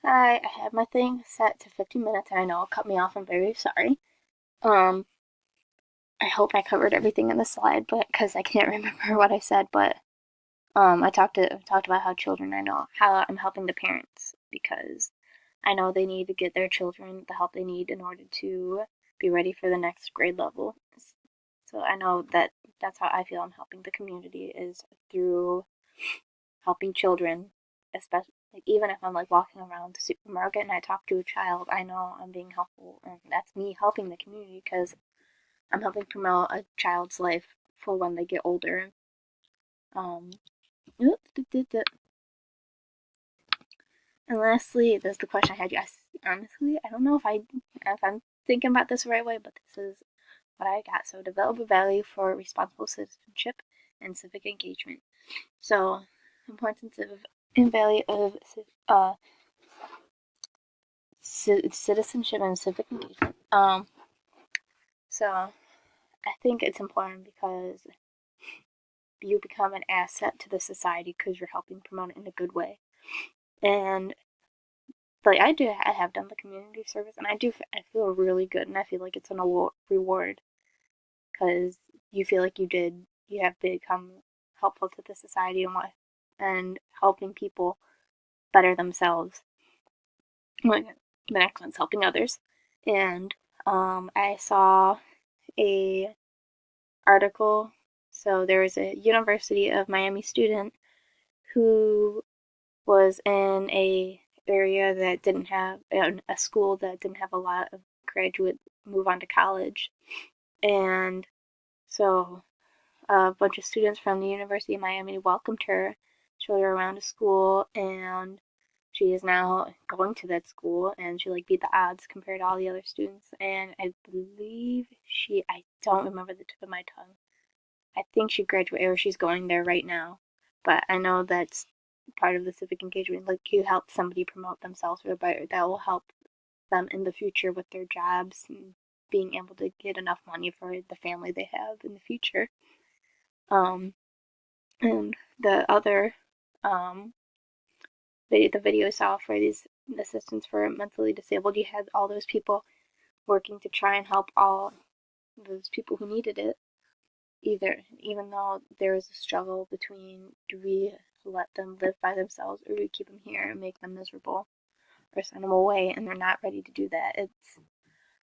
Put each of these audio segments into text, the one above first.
Hi, I had my thing set to 15 minutes, and I know it cut me off. I'm very sorry. Um, I hope I covered everything in the slide, but because I can't remember what I said, but I talked about how children. I know how I'm helping the parents because I know they need to get their children the help they need in order to be ready for the next grade level. So I know that that's how I feel I'm helping the community is through helping children, especially like even if I'm like walking around the supermarket and I talk to a child, I know I'm being helpful, and that's me helping the community because I'm helping promote a child's life for when they get older. Um, and lastly, there's the question I had you ask. Honestly, I don't know if I'm thinking about this the right way, but this is what I got. So develop a value for responsible citizenship and civic engagement. So importance of and value of citizenship and civic engagement. So I think it's important because you become an asset to the society because you're helping promote it in a good way. And like I have done the community service, and I feel really good, and I feel like it's an reward because you feel like you have become helpful to the society and helping people better themselves. Like the next one's helping others, and I saw a article. So there was a University of Miami student who was in a area that didn't have a school that didn't have a lot of graduate move on to college, and so a bunch of students from the University of Miami welcomed her, showed her around the school, and she is now going to that school, and she like beat the odds compared to all the other students. And I believe I don't remember the tip of my tongue. I think she graduated or she's going there right now. But I know that's part of the civic engagement. Like you help somebody promote themselves or better, that will help them in the future with their jobs and being able to get enough money for the family they have in the future. Um, and the other um, the video I saw for these assistants for mentally disabled, you had all those people working to try and help all those people who needed it. Even though there is a struggle between do we let them live by themselves or do we keep them here and make them miserable or send them away, and they're not ready to do that.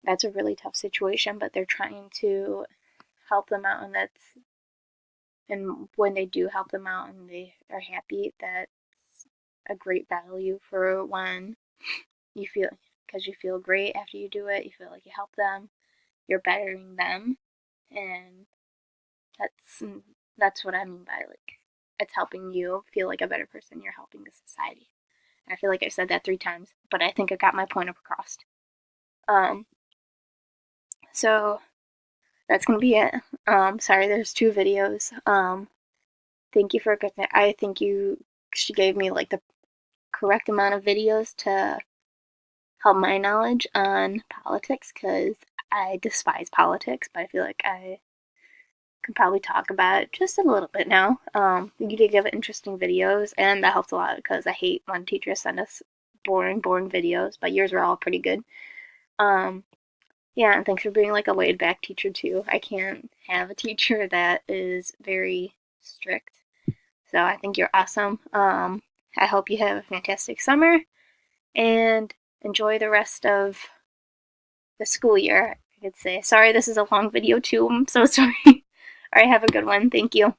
That's a really tough situation, but they're trying to help them out, and when they do help them out and they are happy, that's a great value for when you feel because you feel great after you do it. You feel like you help them, you're bettering them, and that's that's what I mean by like it's helping you feel like a better person. You're helping the society. I feel like I said that 3 times, but I think I got my point across. Um, so that's gonna be it. Sorry, there's 2 videos. Thank you for I think she gave me like the correct amount of videos to help my knowledge on politics because I despise politics, but I feel like I can probably talk about it just a little bit now. You did give interesting videos, and that helps a lot because I hate when teachers send us boring videos, but yours were all pretty good. Um, yeah, and thanks for being like a laid back teacher too. I can't have a teacher that is very strict, so I think you're awesome. I hope you have a fantastic summer and enjoy the rest of the school year, I could say. Sorry, this is a long video too. I'm so sorry. All right, have a good one. Thank you.